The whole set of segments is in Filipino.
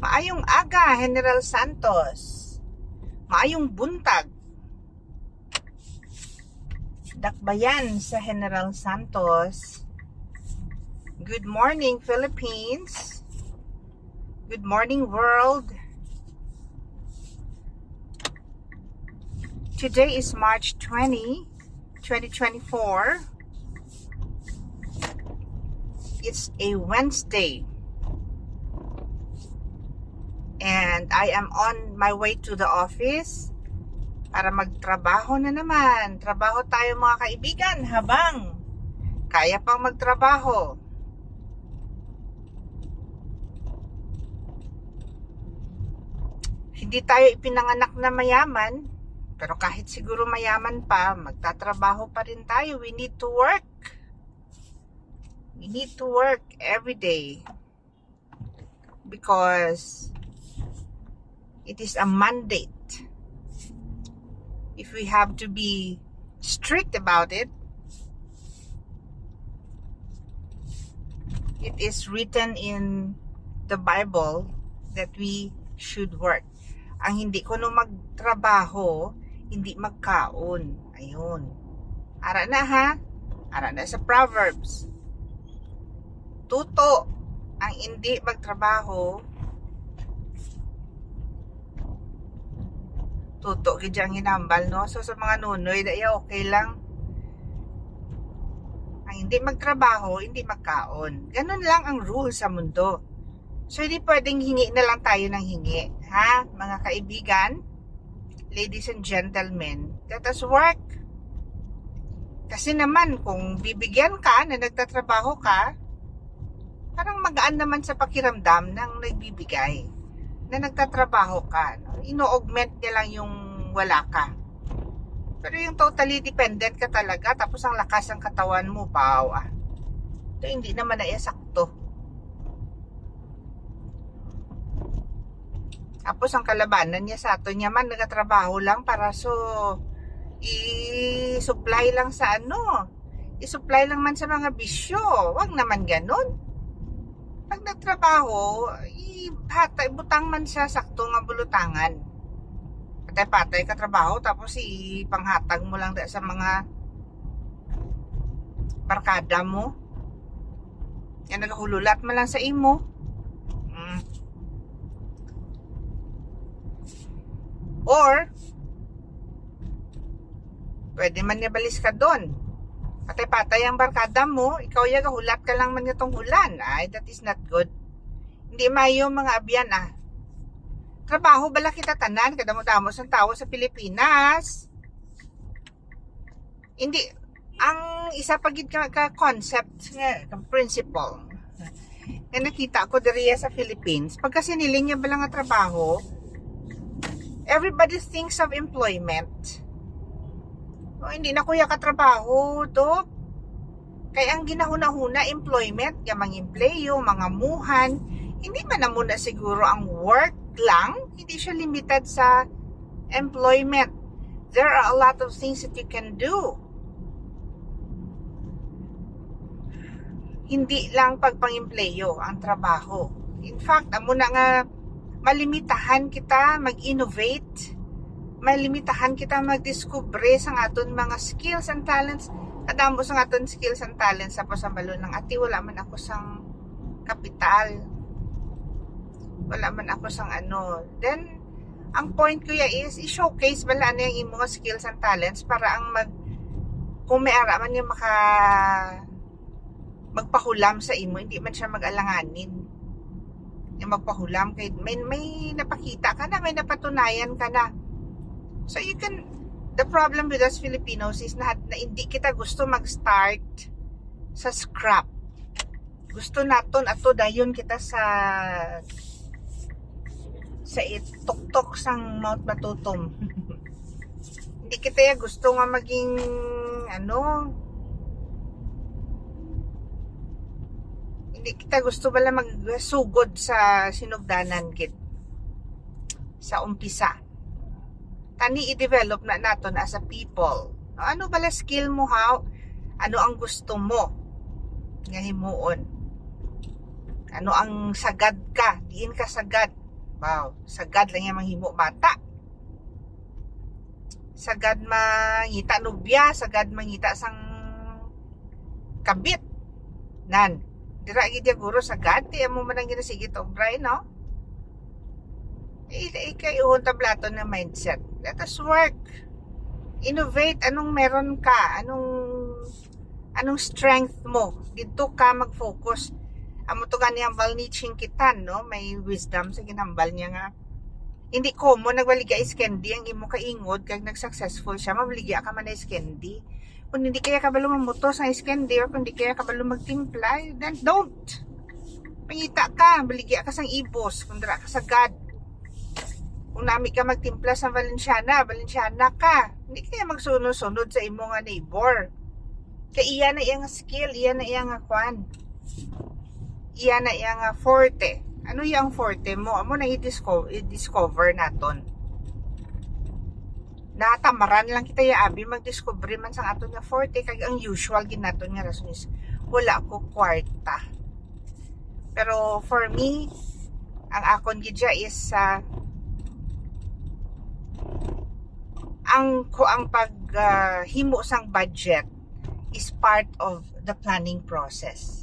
Maayong aga, General Santos. Maayong buntag. Dakbayan sa General Santos. Good morning, Philippines. Good morning, world. Today is March 20, 2024. It's a Wednesday. And I am on my way to the office para magtrabaho na naman. Trabaho tayo mga kaibigan habang kaya pang magtrabaho. Hindi tayo ipinanganak na mayaman, pero kahit siguro mayaman pa, magtatrabaho pa rin tayo. We need to work. We need to work every day because it is a mandate. If we have to be strict about it, it is written in the Bible that we should work. Ang hindi ko nung magtrabaho, hindi magkaon. Ayun. Ara na ha? Ara na sa Proverbs. Tuto ang hindi magtrabaho, tuto gidyang hinambal, no? So sa mga nunoy, daya okay lang. Ang hindi magtrabaho, hindi magkaon. Ganun lang ang rule sa mundo. So hindi pwedeng hingi na lang tayo ng hingi, ha? Mga kaibigan, ladies and gentlemen, let us work. Kasi naman kung bibigyan ka na nagtatrabaho ka, parang magaan naman sa pakiramdam ng nagbibigay na nagtatrabaho ka, no? Ino-augment niya lang yung wala ka. Pero yung totally dependent ka talaga, tapos ang lakas ng katawan mo, bawa. Ito hindi naman na sakto. Tapos ang kalabanan niya sa ato niya man, nagtatrabaho lang para i-supply lang sa i-supply lang man sa mga bisyo. Wag naman ganun. Pag nagtrabaho, butang man siya sakto nga bulutangan. Patay-patay ka trabaho, tapos ipanghatag mo lang sa mga barkada mo. Yan, naghululat mo lang sa imo. Or, pwede man niyabalis ka doon. Patay-patay ang barkada mo, ikaw hulat ka lang man itong hulan. Ay, that is not good. Hindi mayo mga abyan Trabaho bala kita tanan, kadamo-damos ang tao sa Pilipinas. Hindi, ang isa pagid ka concept, ka principle, na nakita ko diriya sa Philippines, pagka siniling niya bala nga trabaho, everybody thinks of employment. Hindi na kuya katrabaho, Dok. Kaya ang ginahuna-huna, employment, yung mga empleyo, mga muhan, hindi man na muna siguro ang work lang, hindi siya limited sa employment. There are a lot of things that you can do. Hindi lang pagpang-empleyo ang trabaho. In fact, muna nga malimitahan kita mag-innovate, malimitahan kita magdiskubre sa aton mga skills and talents. Kadamo sa aton skills and talents sa pasambalo ng ati, wala man ako sang kapital, wala man ako sang then ang point ko is i-showcase bala na yung mga skills and talents para ang kung may ara man yung magpahulam sa imo, hindi man siya mag-alanganin yung magpahulam kay may napakita ka na, may napatunayan ka na. So you can, the problem with us Filipinos is na hindi kita gusto mag-start sa scrap. Gusto naton ato dayon kita sa ituktok sang Mount Batutom. Hindi kita gusto nga maging hindi kita gusto bala magsugod sa sinugdanan kit sa umpisa. Tani i-develop na naton as a people. Ano bala skill mo, ano ang gusto mo nga himuon? Ano ang sagad ka? Diin ka sagad. Wow, sagad lang yung manghimo bata. Sagad mangita nubya, sagad mangita sang kabit. Nan, dira gid ya guro sagad ti amo man ang ginasigit obray, no? Ikayuhon tablato na mindset. Let us work. Innovate. Anong meron ka? Anong strength mo? Dito ka mag-focus. Amo to gani hambal ni Chinkitan, no? May wisdom sa ginambal niya nga. Hindi common nagbaligya is candy ang imo kaingod kag nag-successful siya, mabaligya ka man na is candy. Kung hindi kaya kabalo mamutos ang is candy or kung hindi kaya kabalo magtimpla, then don't. Pangita ka, baligya ka sang ibos, kung dira ka sagad. Kung nami ka magtimpla sa Valenciana ka. Hindi kaya magsunod-sunod sa imo nga neighbor. Kaya iya na iyang skill, iya na iyang kwan. Iya na iyang forte. Ano yung forte mo? Amo na i-discover naton. Natamaran lang kita ya abi mag-discover man sang aton nga forte kag ang usual ginaton nga rason is wala ko kwarta. Pero for me, ang akon gidya is ang paghimo sang budget is part of the planning process.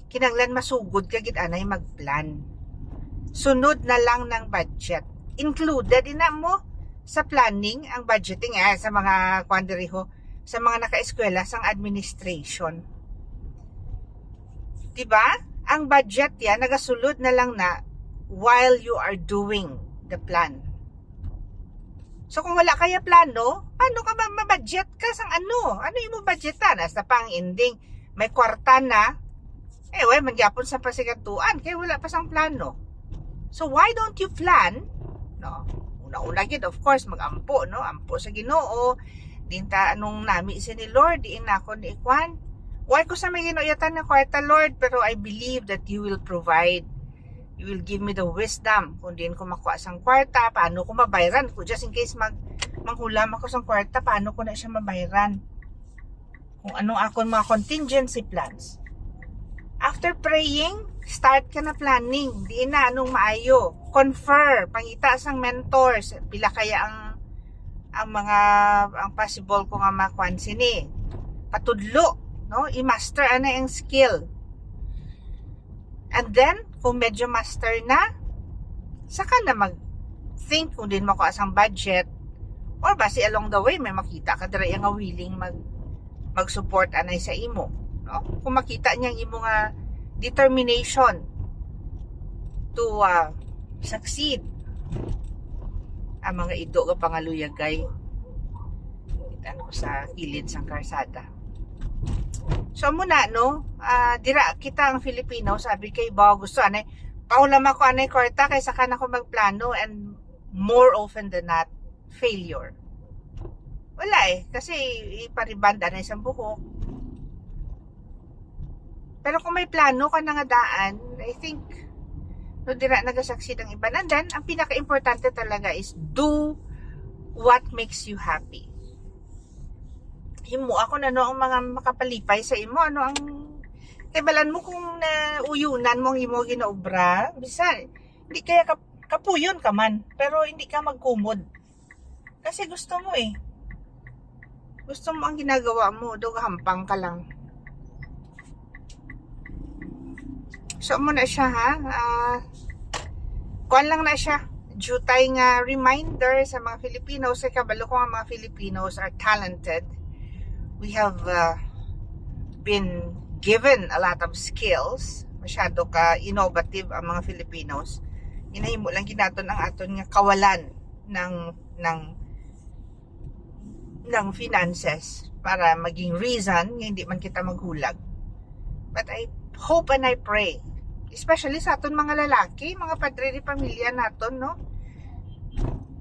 Kinanglan masugod ka gid anay magplan. Sunod na lang ng budget. Included ina mo sa planning ang budgeting sa mga kwanderiho, sa mga naka-eskwela sang administration. 'Di ba? Ang budget yan nagasulod na lang na while you are doing the plan. So kung wala kaya plano, paano ka ma-budget ka sang ano? Ano yung budgetan? Hasta pang ending, may kwarta na, mangyapon sa pasigatuan, kaya wala pa sang plano. So why don't you plan? No? Una-una gid, of course, mag-ampo, no? Ampo sa Ginoo. Dinta anong nami si ni Lord, diin ako ni Ikwan. Why ko sa may ginoyatan na kwarta, Lord? Pero I believe that you will provide. You will give me the wisdom. Kung diin ko makuha sang kwarta, paano ko mabayaran? Kung just in case manghulam ako sang kwarta, paano ko na siya mabayaran? Kung anong akong mga contingency plans. After praying, start ka na planning. Diin na anong maayo. Confer, pangita sang mentors. Pila kaya ang possible ko nga makuan sini. Patudlo, no? I-master ana ang skill. And then, kung medyo master na, saka na mag-think kung din mo ko asang budget or basi along the way may makita ka dira nga willing mag-support anay sa imo, no? Kung makita niya ang imo nga determination to succeed, ang mga ido nga pangaluyagay itan ko sa kilid sang karsada. So muna, no, dira kita ang Filipino, sabi kay ba gusto anay paulam ako anay kwarta kaysa kan ako magplano, and more often than not failure. Wala kasi ipariband anay sa buhok. Pero kung may plano ka na nga daan, I think no dira nagasucceed ang iba. And then ang pinaka-importante talaga is do what makes you happy. Himo ako na no ang mga makapalipay sa imo, ano ang kaibalan mo kung uyunan mo ang imo ginaobra, bisan hindi kaya kapuyon ka man, pero hindi ka magkumod kasi gusto mo gusto mo ang ginagawa mo, do hampang ka lang. So mo na siya kuan lang na siya jutay nga reminder sa mga Filipinos, sa kabalo ko nga mga Filipinos are talented. We have been given a lot of skills. Masyado ka innovative ang mga Filipinos. Inahimo lang ginaton ang aton nga kawalan ng finances para maging reason nga hindi man kita maghulag. But I hope and I pray, especially sa aton mga lalaki, mga padre di pamilya naton, no?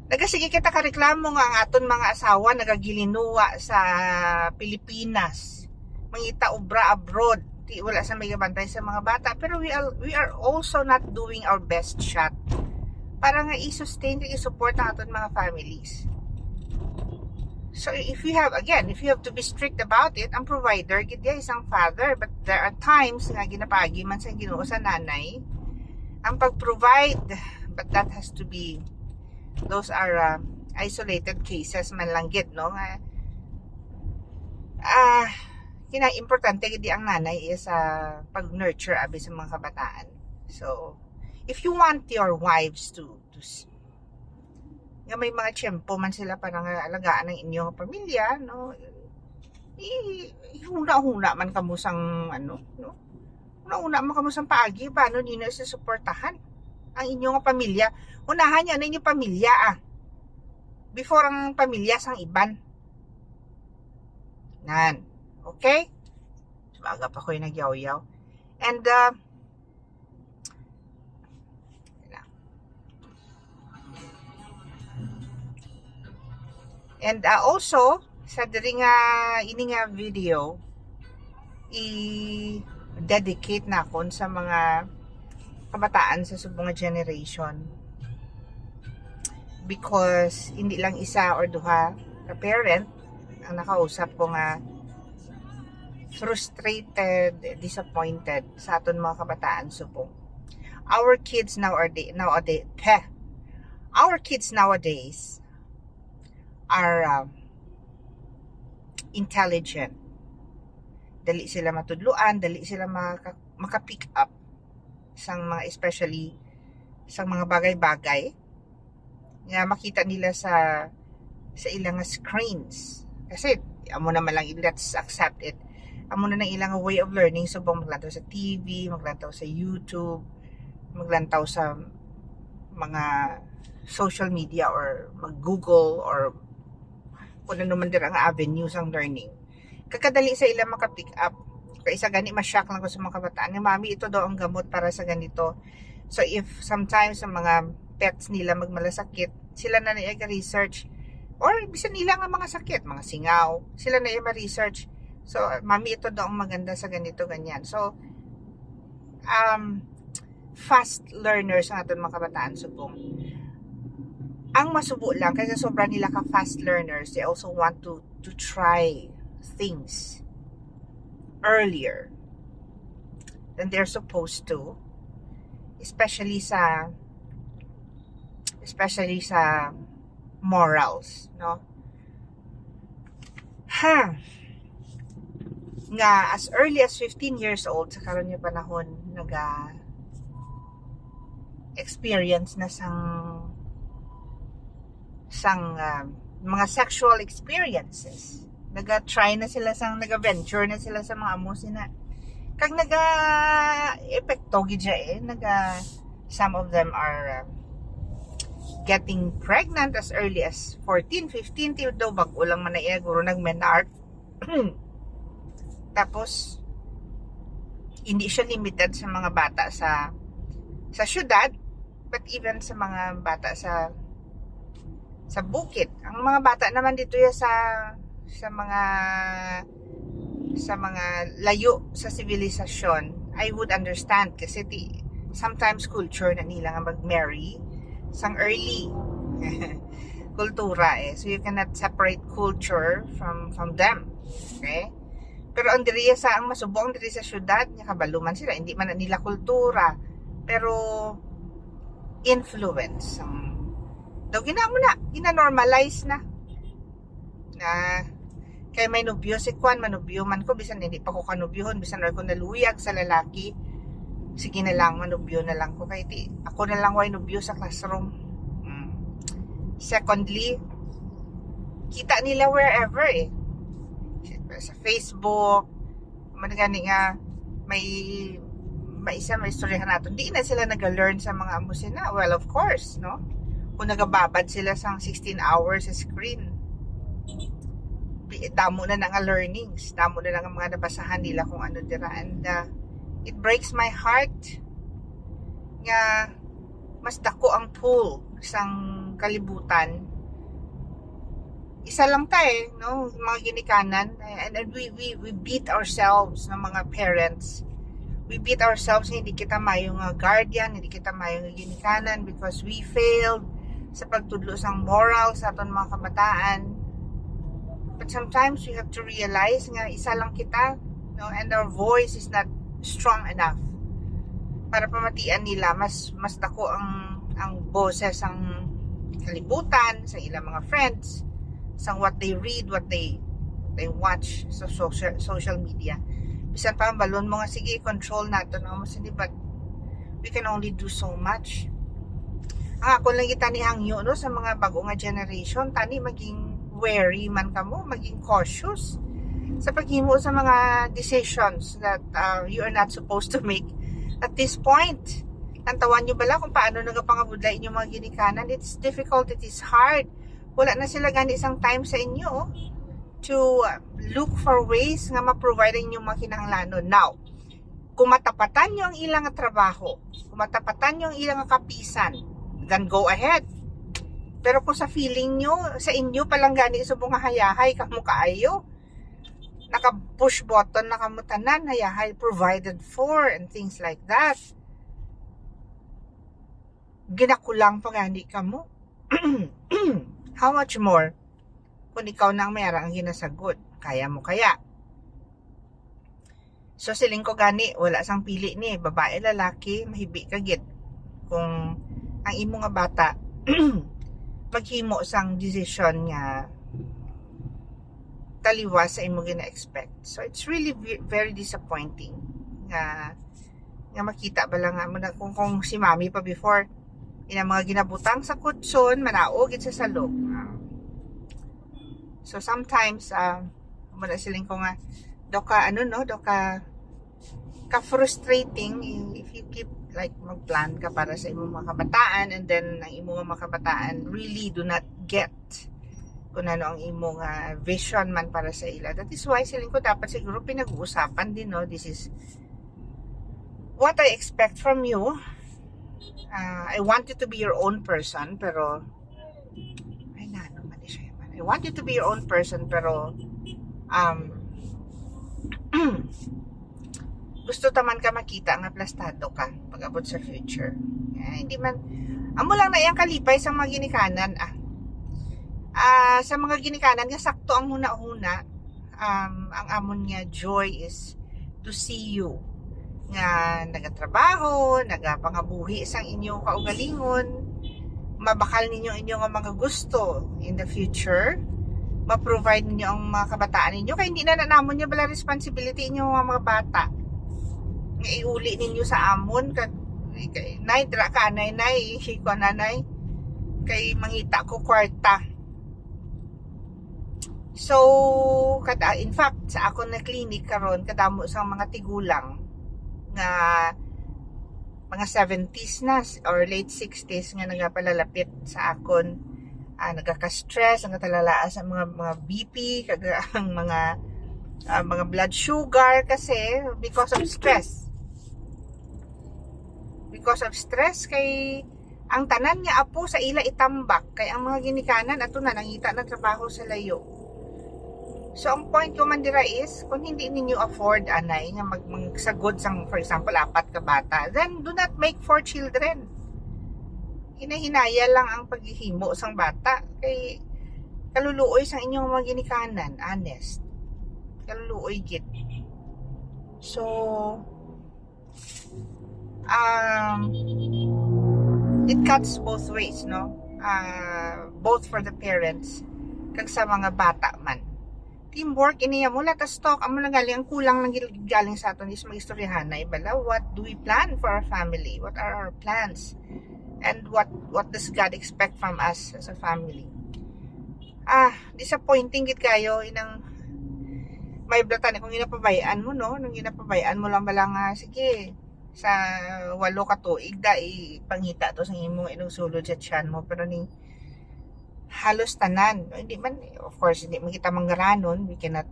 Nagasige kita kareklamo nga ang aton mga asawa nagagilinuwa sa Pilipinas, mangita obra abroad, di wala sa may gabantay sa mga bata, pero we are also not doing our best shot para nga i-sustain at i-support ang aton mga families. So if you have to be strict about it, ang provider gid isang father, but there are times nga ginapagi man sa Ginoo sa nanay ang pag-provide but that has to be, those are isolated cases man lang gid, no? Importante gid ang nanay is pag-nurture abi sa mga kabataan. So if you want your wives to nga may mga tiyempo man sila para nga alagaan ng inyong pamilya, no? Huna-huna man kamo sang no? Huna man kamo sang paagi paano ninyo sa suportahan ang inyong pamilya. Unahan niya na inyong pamilya before ang pamilya sang iban. Nan. Okay? Baga pa ko yung nagyaw-yaw. And also, sa diri nga ini nga video, i-dedicate na kon sa mga kabataan sa subong generation. Because hindi lang isa or duha ka parent ang nakausap ko nga frustrated, disappointed sa aton mga kabataan subong. Our kids nowadays are intelligent. Dali sila matudluan, dali sila maka-pick up sang mga, especially sa mga bagay-bagay nga makita nila sa ilang screens. Kasi amo naman lang, let's accept it. Amo na ng ilang way of learning, subong maglantaw sa TV, maglantaw sa YouTube, maglantaw sa mga social media or mag-Google or kung ano man dira nga avenues ang learning. Kakadali sa ila maka-pick up. Kaya isa gani ma-shock lang ko sa mga kabataan. Nga, mami, ito daw ang gamot para sa ganito. So if sometimes sa mga pets nila magmalasakit, sila na research or bisa nila nga mga sakit, mga singaw, sila na ma-research. So mami, ito daw ang maganda sa ganito, ganyan. So fast learners ang aton mga kabataan subong. Ang masubo lang kasi sobra nila ka fast learners, they also want to try things earlier than they're supposed to, especially sa morals, no? Nga as early as 15 years old sa karon nga panahon experience na mga sexual experiences. Naga-try na sila naga-venture na sila sa mga amo sina. Kag epekto gid some of them are getting pregnant as early as 14, 15 till daw bag-o lang man na guro nag-menart. Tapos hindi siya limited sa mga bata sa syudad, but even sa mga bata sa bukid. Ang mga bata naman dito sa mga layo sa sibilisasyon, I would understand kasi sometimes culture na nila nga mag-marry sang early kultura so you cannot separate culture from them. Okay? Pero ang diriya ang masubong diri sa syudad, nya kabaluman sila, hindi man nila kultura, pero influence daw gina-normalize na kay may nobyo si Kwan, manubyo man ko bisan hindi pa ko kanubyohon, bisan ako naluyag sa lalaki, sige na lang manubyo na lang ko kay ako na lang way nubyo sa classroom. Secondly, kita nila wherever sa Facebook man gani nga may istoryahan natin, di na sila nag-learn sa mga amo sila. Well, of course, no? Kung nagababad sila sa 16 hours sa screen, damo na nga learnings, damo na nga mga nabasahan nila kung ano dira. And it breaks my heart nga mas dako ang pool sang kalibutan. Isa lang no? Mga ginikanan. And we beat ourselves ng mga parents. We beat ourselves, hindi kita mayong guardian, hindi kita mayong ginikanan because we failed sa pagtudlo sang moral sa aton mga kabataan. But sometimes we have to realize nga isa lang kita, no? And our voice is not strong enough para pamatian nila. Mas dako ang ang boses ang kalibutan sa ilang mga friends, sa what they read, what they watch sa social media. Bisan pa balon mo nga, sige, control nato no, hindi, but we can only do so much. Ang ako lang kita ni hangyo no sa mga bago nga generation, tani maging wary man kamo, maging cautious sa paghimo sa mga decisions that you are not supposed to make at this point. Tantawan nyo bala kung paano nagapangabudla inyong mga ginikanan. It's difficult, it is hard. Wala na sila gani isang time sa inyo to look for ways nga ma-provide inyong mga kinahanglanon. Now, kung matapatan nyo ang ilang trabaho, kung matapatan nyo ang ilang kapisan, then go ahead. Pero kung sa feeling nyo, sa inyo palang gani subong hayahay, kamo kaayo, naka-push button, nakamutanan, hayahay, provided for, and things like that. Ginakulang pa gani ka mo. How much more kung ikaw nang mayara ang ginasagot? Kaya mo kaya? So siling ko gani, wala sang pili ni babae, lalaki, mahibi ka gid. Kung ang imo nga bata maghimo sang decision nga taliwas sa imo gina-expect. So it's really very disappointing nga makita bala nga mo na kung si mami pa before ina mga ginabutang sa kutson, manaog sa salog. So sometimes muna siling ko nga do ka frustrating if you keep like magplan ka para sa imong mga kabataan, and then ang imong mga kabataan really do not get kung ano ang imong vision man para sa ila. That is why siling ko dapat siguro pinag-uusapan din, no? This is what I expect from you. I want you to be your own person, pero I want you to be your own person, pero gusto taman ka makita nga plastado ka pag-abot sa future. Hindi man amo lang na iyang kalipay sa mga ginikanan. Sa mga ginikanan nga sakto ang huna-huna, ang amon nga joy is to see you nga nagatrabaho, nagapangabuhi sang inyo kaugalingon, mabakal ninyo inyong mga gusto in the future, ma-provide ninyo ang mga kabataan ninyo, kaya hindi na namon nyo bala responsibility inyo mga bata nga iuli ninyo sa amon nay dra ka nay ko nanay kay mangita ko kwarta. So in fact sa ako na clinic karon kadamo sang mga tigulang nga mga 70s na or late 60s nga nagapalalapit sa akon, nagaka-stress, nagatalala sa mga BP, kaga ang mga blood sugar kasi because of stress. Because of stress kay ang tanan nga apo sa ila itambak kay ang mga ginikanan ato na nangita na trabaho sa layo. So, ang point ko man dira is, kung hindi ninyo afford, anay, nga magsagod sang, for example, 4 ka bata, then do not make 4 children. Hinahinaya lang ang paghihimo sang bata. Kay, kaluluoy sang inyong mga ginikanan, honest. Kaluluoy git. So, it cuts both ways, no? Both for the parents, kag sa mga bata man. Teamwork iniya mo ta stock amo lang galing ang kulang lang galing sa aton is magistoryahan na ibala what do we plan for our family, what are our plans, and what does God expect from us as a family. Disappointing gid kayo inang may blatan kung ginapabayaan mo, no, nung ginapabayaan mo lang bala nga sige sa 8 ka tuig da ipangita to sa imong inugsulod sa tiyan mo, pero ning halos tanan, hindi man, of course hindi man kita manggaranon, we cannot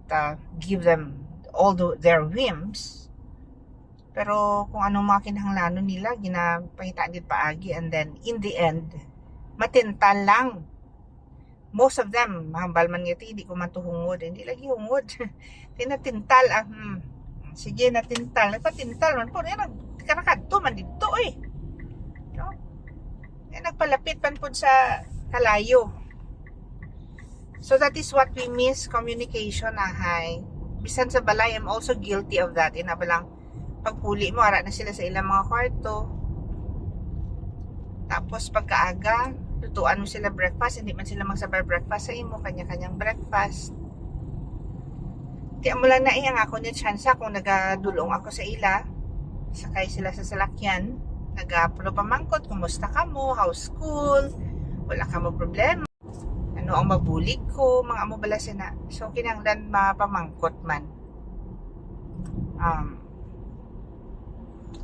give them all their whims, pero kung anong mga kinahanglanon nila ginapahitaan din paagi, and then in the end matintal lang. Most of them mahambal man nga hindi ko man tuhungod, hindi lagi hungod tinatintal sige natintal, nagpatintal man po yan, karakadto man dito no? Nagpalapit man po sa kalayo. So that is what we miss, communication, ahay. Bisan sa balay, I'm also guilty of that. Inabalang pagpuli mo, ara na sila sa ilang mga kwarto. Tapos pagkaaga, lutuan mo sila breakfast, hindi man sila magsabay breakfast sa imo, kanya-kanyang breakfast. Di mo lang naiyang ako ni Chansa kung nagadulong ako sa ila, sakay sila sa salakyan, nagapulo pamangkot, kumusta ka mo, how's school, wala ka mo problema, ano ang mabulig ko, mga amo bala sina. So kinanglan mapamangkot man.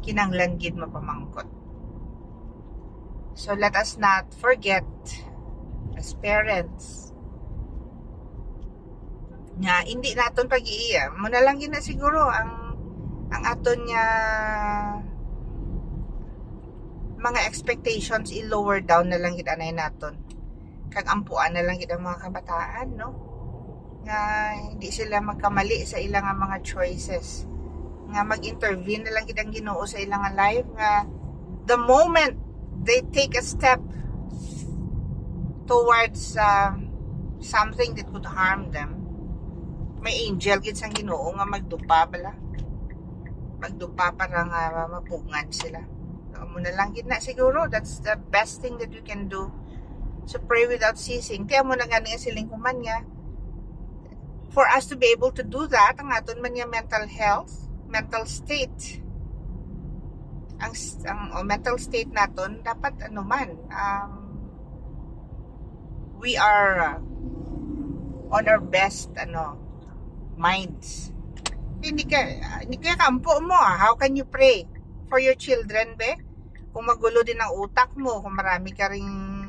Kinanglan gid mapamangkot. So let us not forget as parents nga hindi naton pag-iiya mo na lang gina siguro ang aton nga mga expectations i-lower down na lang gid anay naton, kag ampuan na lang gid ang mga kabataan, no, nga hindi sila magkamali sa ilang mga choices, nga mag-intervene na lang gid ang Ginoo sa ilang life, nga the moment they take a step towards something that could harm them, may angel gid sang Ginoo nga magdupa para nga mapungan sila. So, muna lang gid na siguro, that's the best thing that you can do. So pray without ceasing. Kaya mo na gani nga siling kuman nga, for us to be able to do that, ang aton man nga mental health, mental state, ang mental state naton dapat we are on our best minds. Hindi kaya kampo mo, how can you pray for your children, be, kung magulo din ang utak mo, kung marami ka ring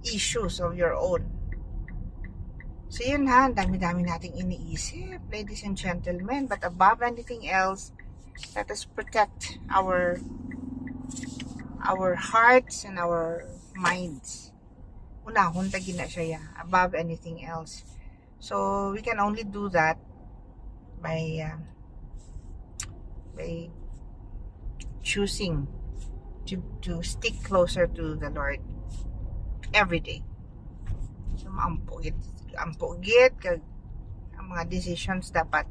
issues of your own. So yun ha, dami-dami nating iniisip, ladies and gentlemen, but above anything else, let us protect our hearts and our minds. Unahon ta gina siya above anything else. So we can only do that by choosing to stick closer to the Lord every day. So ampo gid kag ang mga decisions dapat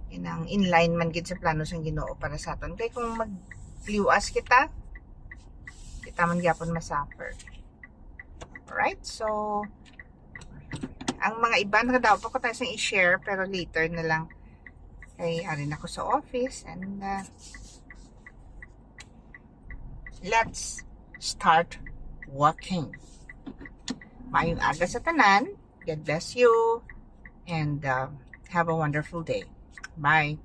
inang inline man gid sa plano sang Ginoo para sa aton. Kay kung magliwas kita man gyapon masuffer. Alright, so ang mga iba na daw pa ko tayo sang i-share, pero later na lang. Kay arin ako sa office, and let's start walking. Mayong aga sa tanan. God bless you, and have a wonderful day. Bye.